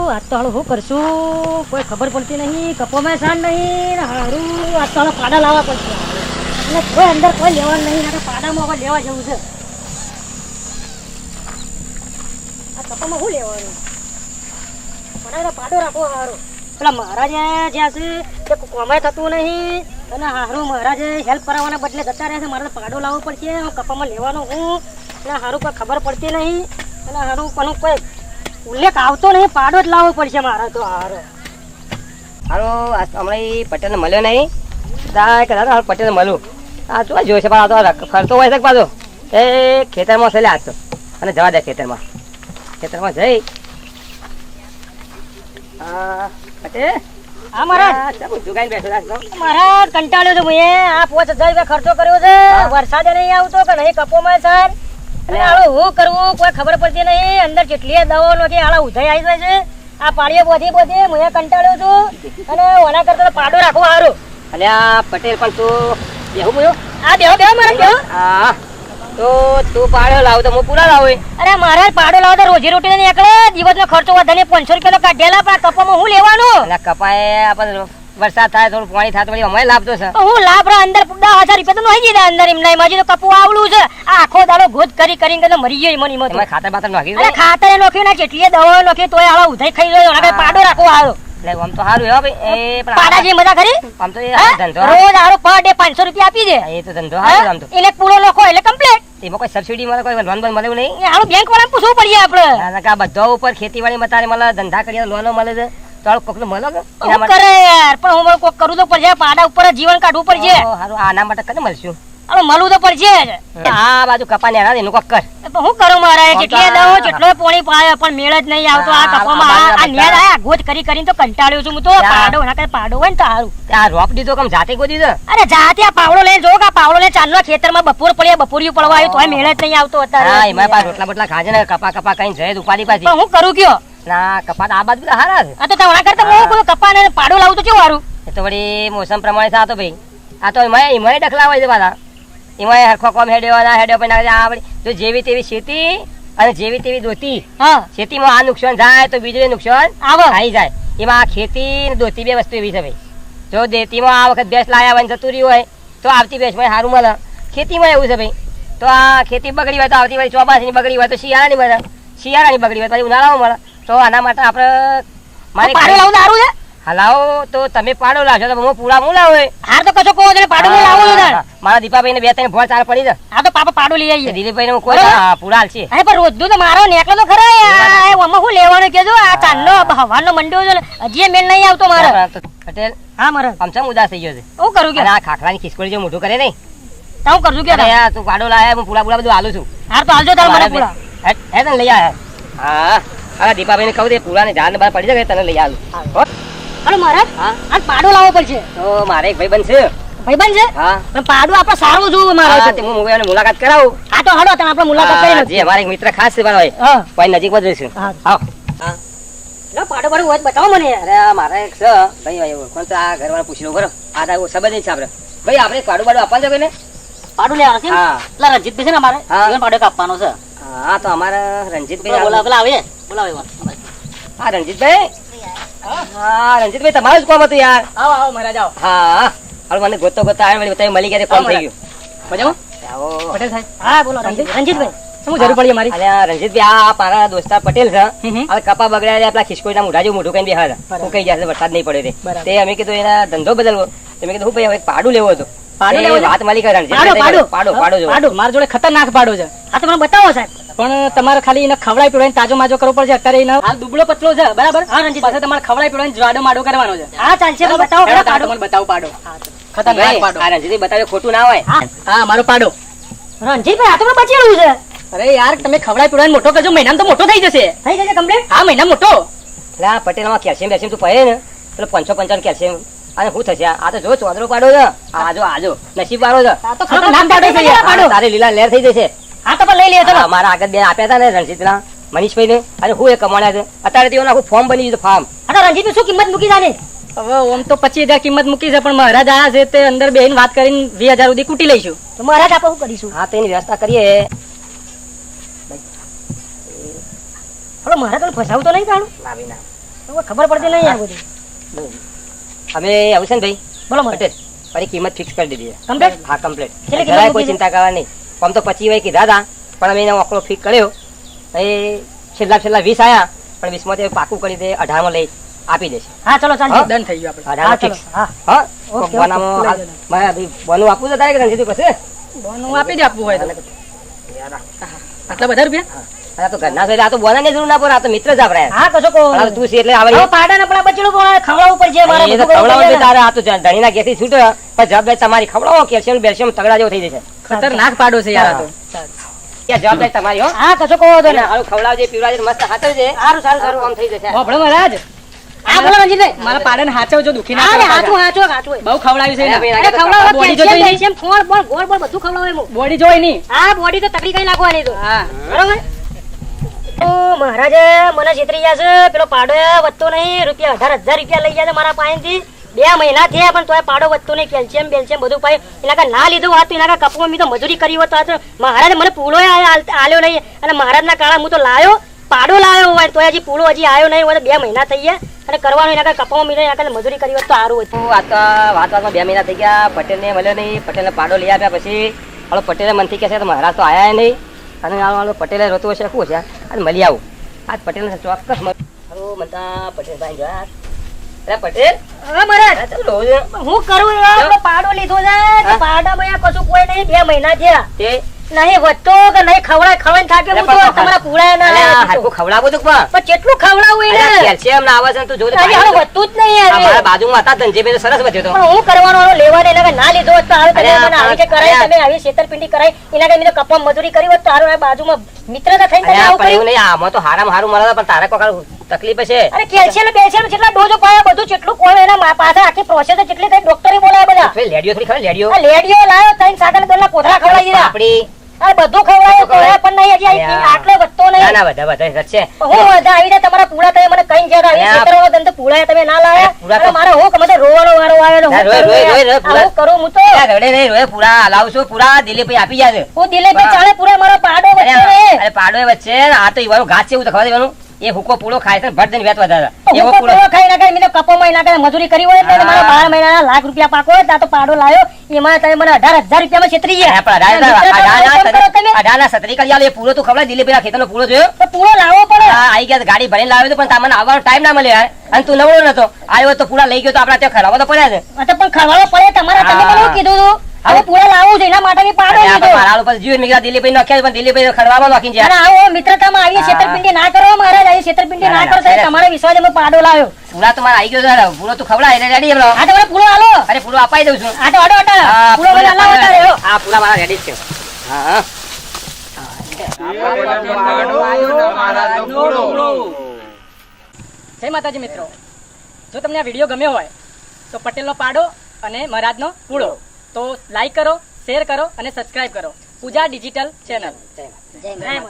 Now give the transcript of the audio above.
આજ તો હાલો શું કરશું કોઈ ખબર પડતી નહીં કપોમાં સાન નહીં હારું આજ તો હાલો પાડા લાવવા પડશે અને કોઈ અંદર કોઈ લેવાનું નહીં અને પાડામાં હવે લેવા જવું છે આ કપોમાં શું લેવાનું પણ પાડો રાખવો હારો પેલા મહારાજે જ્યાં છે તે કોમાય થતું નહીં અને હારું મહારાજે હેલ્પ કરાવવાના બદલે જતા રહે છે મારે પાડો લાવવો પડશે હું કપામાં લેવાનો હું અને હારું કોઈ ખબર પડતી નહીં અને હારું કોનું કોઈ ઉલ્લેખ આવતો નહીં પાડો જ લાવવો પડશે મારે તો હારો હમણાં પટેલને મળ્યો નહીં કદાચ પટેલને મળું આ શું જોયું છે પણ આ તો ફરતો હોય છે પાછો એ ખેતરમાં છે આજ તો અને જવા દે ખેતરમાં જઈ પટેલ હા મહારાજ દુકાન બેઠો મહારાજ કંટાળ્યો છું મેં આ 5000 રૂપિયા ખર્ચો કર્યો છે વરસાદ નહીં આવતો કે નહીં કપોમાં સર અને હાલો હું કરવું કોઈ ખબર પડતી નહીં અંદર કેટલી દવાઓ નાખી હાલા ઉધાઈ આવી જાય છે આ પાડીએ બોધી મેં કંટાળ્યો છું અને ઓના કરતા પાડો રાખવો સારું અને આ પટેલ પણ તું બેહું બોયો આ બેહો મારા બેહો હા તો તું પાડો લાવ તો હું પૂરા લાવું અરે મહારાજ પાડો લાવ તો રોજી રોટી ને એકડે દિવસનો ખર્ચો વધારે 500 રૂપિયા કાઢેલા પણ કપામાં હું લેવાનું અને કપાએ આપણે વરસાદ થાય થોડું પાણી થાય તો વળી અમે લાભ તો છે હું લાભ અંદર 10,000 રૂપિયા તો નહીં દીધા અંદર એમ નહીં માજી તો કપુ આવલું છે આ આખો દાડો ગોદ કરીને તો મરી ગયો મની મત ખાતર બાતર નાખી અરે ખાતર નાખ્યું ના કેટલી દવાઓ નાખી તોય હાલો ઉધાઈ ખાઈ રહ્યો અને પાડો રાખવો હારો એટલે આમ તો સારું હો ભાઈ એ પાડા જે મજા કરી આમ તો એ ધંધો રોજ હારો પર ડે 500 રૂપિયા આપી દે એ તો ધંધો સારો આમ તો એટલે પૂરો લખો એટલે કમ્પ્લીટ એમાં કોઈ સબસિડી મળે કોઈ લોન બોન મળે નહીં હાલો બેંક વાળાને પૂછવું પડે આપણે આ બધા ઉપર ખેતીવાડી મતારે મળે ધંધા કરીએ લોનો મળે છે તો કોકને મળે કે હું કરે યાર પણ હું કોક કરું તો પડશે પાડા ઉપર જીવન કાઢવું પડશે સારું આના માટે કને મળશું હાલો મળવું તો પડશે આ બાજુ કપાને આના એનું કોક કર હું કરું મારે કેટલી દવો જેટલો પાણી પાયો પણ મેળ જ નહીં આવતો આ કપામાં આ નેર આ ગોત કરીને તો કંટાળ્યો છું હું તો પાડો ના કઈ પાડો હોય ને તો સારું આ રોપ દીધો કમ જાતે ગોદી દો અરે જાતે આ પાવડો લઈને જો કે આ પાવડો લઈને ચાંદના ખેતરમાં બપોર પડ્યા બપોરિયું પડવા આવ્યું તોય મેળ જ નહીં આવતો અત્યારે હા એમાં પાછ રોટલા બોટલા ખાજે ને કપા કઈ જાય ઉપાડી પાછી પણ હું કરું કયો ના કપા આ બાજુ બધા હારા છે આ તો તમારા કરતા હું કોઈ કપા ને પાડો લાવું તો કેવું સારું એ તો વળી મોસમ પ્રમાણે થતો ભાઈ આ તો એમાં ડખલા હોય છે પાછા એમાં હરખો કોમ હેડ્યો ના હેડ્યો પણ આ વળી જો જેવી તેવી ખેતી અને જેવી તેવી દોતી ખેતીમાં આ નુકસાન થાય તો બીજું નુકસાન આવી જાય એમાં આ ખેતી ને દોતી બે વસ્તુ એવી છે ભાઈ જો દેતીમાં આ વખત ભેંસ લાયા હોય જતું રહ્યું હોય તો આવતી ભેંસમાં સારું મળે ખેતીમાં એવું છે ભાઈ તો આ ખેતી બગડી હોય તો આવતી વાળી ચોમાસની બગડી હોય તો શિયાળાની મળે શિયાળાની બગડી હોય તો ઉનાળામાં મળે તો આના માટે આપણે મારે પાડો લાવું સારું છે હલાવો તો તમે પાડો લાવશો તો હું પૂરા હું લાવો હાર તો કશો કહો છો પાડો લાવો મારા દીપાભાઈ ને 2-3 ભોળ ચાર પડી જાય આ તો પાપા પાડો લઈ આવીએ દિલીપભાઈ ને કોઈ પૂરા હાલશે અરે પણ રોજ તો મારો નેકલો તો ખરા આમાં હું લેવાનું કેજો આ ચાંદનો હવાનો મંડ્યો છે હજી મેલ નહીં આવતો મારે પટેલ હા મારે આમ ચમ ઉદાસ થઈ ગયો છે હું કરું કે આ ખાખરાની ખિસકોલી જો મોઢું કરે નહીં તો હું કરું કે તું પાડો લાયા હું પૂરા બધું હાલું છું હાર તો હાલજો તાર મારે પૂરા હે તને લઈ આયા હા હા દીપાભાઈ ને કહું દે પૂરા ને જાન બહાર પડી જાય તને લઈ આવું હાલો મહારાજ આ પાડો લાવવો પડશે તો મારે એક ભાઈબંધ છે ભાઈબંધ છે હા પણ પાડો આપણે સારું જોવું મારે હું મોબાઈલ મુલાકાત કરાવું હા તો હાલો તમે આપણે મુલાકાત કરી જી અમારે એક મિત્ર ખાસ છે ભાઈ ભાઈ નજીક જ રહીશું આવ લો પાડો પાડો હોય બતાવો મને અરે મારે એક છે ભાઈ કોણ તો આ ઘરવાળા પૂછી લો બરો આ તો સંબંધ છે આપણે ભાઈ આપણે પાડો પાડો આપવાનું છે કોઈને પાડો લેવાનો છે હા એટલે રણજીતભાઈ છે ને અમારે જીવન પાડો કાપવાનો છે હા તો અમારે રણજીતભાઈ બોલાવે હા રણજીતભાઈ હા રણજીતભાઈ તમારું જ કામ હતું યાર આવો આવો મહારાજ આવો હા હવે મને ગોતો આવ્યો તમે મળી ગયા કામ થઈ ગયું મજામાં આવો પટેલ સાહેબ હા બોલો રણજીતભાઈ શું જરૂર પડી મારી અરે રણજીતભાઈ આ મારા દોસ્તાર પટેલ છે હવે કપા બગડ્યા આપણા ખિસકોઈના મોઢા જેવું મોઢું કઈ બેહા હું કઈ જશે વરસાદ નહીં પડે તે અમે કીધું એના ધંધો બદલવો તમે કીધું ભાઈ હવે પાડું લેવો હતો વાત માલિક પાડો મારા જોડે ખતરનાક પાડો છે આ તો મને બતાવો સાહેબ પણ તમારે ખાલી એને ખવડાવી પીવડાવીને તાજો માજો કરવો પડશે અત્યારે એને હાલ દુબળો પતલો છે બરાબર હા રણજીત પાસે તમારે ખવડાવી પીવડાવીને જાડો માડો કરવાનો છે હા ચાલશે બતાવો પાડો મને બતાવો પાડો ખતરનાક પાડો આ રણજીતભાઈ બતાવ્યો ખોટું ના હોય હા મારો પાડો રણજીતભાઈ આ તો મને બચેલું છે અરે યાર તમે ખવડાવી પીવડાવીને મોટો કરજો મહિનામાં તો મોટો થઈ જશે કમ્પ્લીટ હા મહિનામાં મોટો એટલે આ પટેલમાં કેલ્શિયમ તું પડે ને એટલે 555 કેલ્શિયમ અને શું થશે આ તો જો ચોદરો પાડો છે આજો નસીબ વાળો છે તારે લીલા લહેર થઈ જશે હા તો લઈ લે ચલો મારા આગળ બે આપ્યા હતા ને રણજીતના મનીષભાઈ ને અને હું એ કમાણ્યા છે અત્યારે તેઓનું આખું ફોર્મ બની ગયું ફાર્મ હા રણજીત શું કિંમત મૂકી જાને હવે ઓમ તો 25,000 કિંમત મૂકી છે પણ મહારાજ આયા છે તે અંદર બેહીને વાત કરીને 20,000 સુધી કૂટી લઈશું તો મહારાજ આપણે શું કરીશું હા તો એની વ્યવસ્થા કરીએ હવે મહારાજ ફસાવું તો નહીં કાઢું ના ભાઈ ના તો ખબર પડતી નહીં આ બધી. અમે આવું છે ને ભાઈ બોલો મને. પટેલ મારી કિંમત ફિક્સ કરી દીધી છે. Complete? હા કમ્પ્લીટ. કેટલી કિંમત જરાય કોઈ મૂકી છે? ચિંતા કરવાની નહીં. આમ તો 25 વાય કીધા હતા પણ અમે એનો આંકડો ફિક્સ કર્યો. એ છેલ્લા 20 આયા પણ 20 માંથી પાકું કરી દે 18 માં લઈ આપી દેશે. હા ચલો ચાલજો. હા? ડન થઈ ગયું આપણે. 18 હા ચલો ફિક્સ. હા. હા ઓકે, બોનામાં ઓકે. હાલ મારે ભાઈ બોનું આપવું છે તારે કે નથી પછી બોનું આપી દે આપવું હોય તો. આટલા બધા રૂપિયા? આ તો ઘરના છે એટલે આ તો બોનાની જરૂર ના પડે. આ તો મિત્ર જ આપણે. હા કશો કહો પણ આ તો તું છે એટલે આવડી હવે પાડાના પેલા બચેલું પણ ખવડાવવું પડશે મારે એ તો બધું કરવું ખવડાવો પડશે છે ને. તારે. આ તો ધણીના ઘેરથી છૂટો પણ જવાબદારી તમારી. ખવડાવો કેલ્શિયમ બેલ્શિયમ તગડા જેવો થઈ જશે. ખતરનાક પાડો છે યાર આ તો. ક્યાં જવાબદારી તમારી હો. હા કશો કહો તો ને. હારું ખવડાવજે પીવડાવજે મસ્ત હાથવજે. સારું સારું સારું કામ થઈ જશે. હોભળો મહારાજ, હા બોલો રણજીતભાઈ. મારા પાડાને હાચવજો, દુખી ના હા ને કરો હાચું પાછા. હાચું હાચું. બહુ ખવડાવ્યું છે અરે એને. ભાઈ, અરે ખવડાવો બોડી કેલ્શિયમ જોઈ બેલ્શિયમ ફોડ બોલ ગોળ બોલ બધું ખવડાવે હું. બોડી જોઈ નહીં. હા બોડી તો તકડી કઈ નાખવાની તો. હા બરોબર. તો મહારાજે મને છેતરી ગયા છે. પેલો પાડો વધતો નહીં. રૂપિયા 18,000 રૂપિયા લઈ ગયા છે મારા પાસેથી. 2 મહિના થયા પણ તોય પાડો વધતો નહીં. કેલ્શિયમ બેલ્શિયમ બધું પાય એના કાંઈ ના લીધું વાત તો એના કાંઈ કપમાં મેં તો મજૂરી કરી હોત તો આ તો મહારાજે મને પૂળો આલ્યો નહીં. અને મહારાજના કાળા હું તો લાયો પાડો લાયો હોય તોય હજી પૂળો હજી આવ્યો નહીં હોય તો 2 મહિના થઈ ગયા. અને કરવાનું એના કાંઈ કપમાં મેં એના કાંઈ મજૂરી કરી હોત તો સારું હતું. આ તો વાતમાં 2 મહિના થઈ ગયા. પટેલને મળ્યો નહીં. પટેલને પાડો લઈ આપ્યા પછી હાલો પટેલે મનથી કહેશે તો મહારાજ તો આયા નહીં. અને હાલો પટેલે રોતું હશે શું છે અને મળી આવું. આજ પટેલને ચોક્કસ હાલો મનતા પટેલ ભાઈ જોયા. અરે પટેલ હા મહારાજ આ ચાલો રોજ હું કરું એવો આપણો પાડો લીધો છે કે પાડામાં કશું કોઈ નહીં. 2 મહિના થયા તે નહીં વધતો કે નહીં ખવડાવીને થાક્યો હું તો તમારા પૂળાય ના અલ્યા, લાવ્યો હાડકું ખવડાવું તું પણ પણ કેટલું ખવડાવું અલ્યા, એને કેલ્શિયમ ના આવે છે ને તું જોજે હજી હાલો વધતું જ નહીં યાર. મારા બાજુમાં હતા ધનજીભાઈ તો સરસ વધ્યો તો. પણ હું કરવાનો હાલો લેવા દે એના કાંઈ ના લીધો હોત તો હારું તમે અલ્યા, મને આવી રીતે કરાય અલ્યા. તમે આવી છેતરપિંડી કરાય એના કાંઈ મેં તો કપમાં મજૂરી કરી હોત તો હારું આ બાજુમાં મિત્રતા થઈને તમે અલ્યા, આવું પણ એવું કર્યું. નહીં આમાં તો હારામાં હારું મળે પણ તારે કોઈ તકલીફ છે. અરે કેલ્શિયમ ને બેલ્શિયમ જેટલા ડોઝો પાયા બધું જેટલું કોણ એના પાછળ આખી પ્રોસેસ જેટલી થઈ ડોક્ટરે બોલાય બધા. થોડી લેડીઓ થોડી ખબર લેડીઓ આ લેડીઓ લાયો 3 સાગર દોલા કોથળા ખવડાવી દીધા. આપડી આ બધું ખવડાયું તોય પણ નહીં હજી અલ્યા. આટલો વધતો ના નહીં. ના બધા બધા છે. હું બધા આવીને તમારા પૂળા તમે મને કઈ ગયા આવી અલ્યા. છેતરવાનો ધંધો પૂળા તમે ના લાયા. પૂળા તો- અને મારે હું કમાતો રોવાનો વારો આવ્યો ને ના, હું રોય, કરું રોય, યાર. રોય, પૂળા. આ હું કરું હું તો અલ્યા, રડે નહીં રોય પૂરા લાવશું પૂરા દિલીપભાઈ આપી જાય. હું દિલીપભાઈ ચાલે પૂરા મારો પાડો અરે વધતો નહીં. અરે પાડો એ વચ્ચે આ તો ઈવાનો ઘાસ છે એવું તો ખબર દેવાનું. એ હુકો પૂળો ખાય છે ભટ દઈને વેત વધારે હું એવો તો પૂળો પૂળો ખાઈ નાખે મેં તો કપોમાં નાખે મજૂરી કરી હોય એટલે મારા 12 મહિનાના લાખ રૂપિયા પાકો હોય તો આ તો પાડો લાયો એમાં તમે મને 18,000 રૂપિયામાં છેતરી ગયા. અરે પણ મિત્ર તો આવું કેમ કરો તમે? અઢારના સત્રી કરી આલે. એ પૂળો તું ખબર દિલીપભાઈ ખેતરનો પૂળો જોયો તો પૂળો લાવવો પડે. આ આવી ગયા ગાડી ભરીને લાવ્યો તો પણ તમને આવવાનો ટાઈમ ના મળ્યો યાર. અને તું નવરો નતો આવ્યો તો પૂળા લઈ ગયો તો આપડા ત્યાં ખરાબો તો પડ્યા છે. આ તો પણ ખવડાવવો પડે તમારે તમે મને એવું કીધું હતું. હવે પૂળો લાવવું છે એના માટે મેં પાડો અરે આ તો લીધો. મારા ઉપર જીવ મેં દિલીપભાઈ નાખ્યા પણ દિલીપભાઈ ખડવામાં નાખીને અને જાય. આવો મિત્રતામાં આવી છેતરપિંડી ના કરો મહારાજ. આવી છેતરપિંડી ના કરો તો તમારા વિશ્વાસે મેં પાડો લાવ્યો. પૂળા તો મારા આવી ગયો છે. પૂળો તું ખવડાય એટલે રેડી એમનો. આ તો મને પૂળો આલો. અરે પૂળો અપાઈ દઉં છું. આ તો અડો અડો હા, પૂળો મને અલાવો તારે હો. હા પૂળા મારા રેડી જ છે. હા હા જય માતાજી મિત્રો, જો તમને આ વિડીયો ગમ્યો હોય તો પટેલનો પાડો અને મહારાજનો પૂળો તો લાઈક કરો, શેર કરો અને સબસ્ક્રાઇબ કરો પૂજા ડિજિટલ ચેનલ. જય મહારાજ.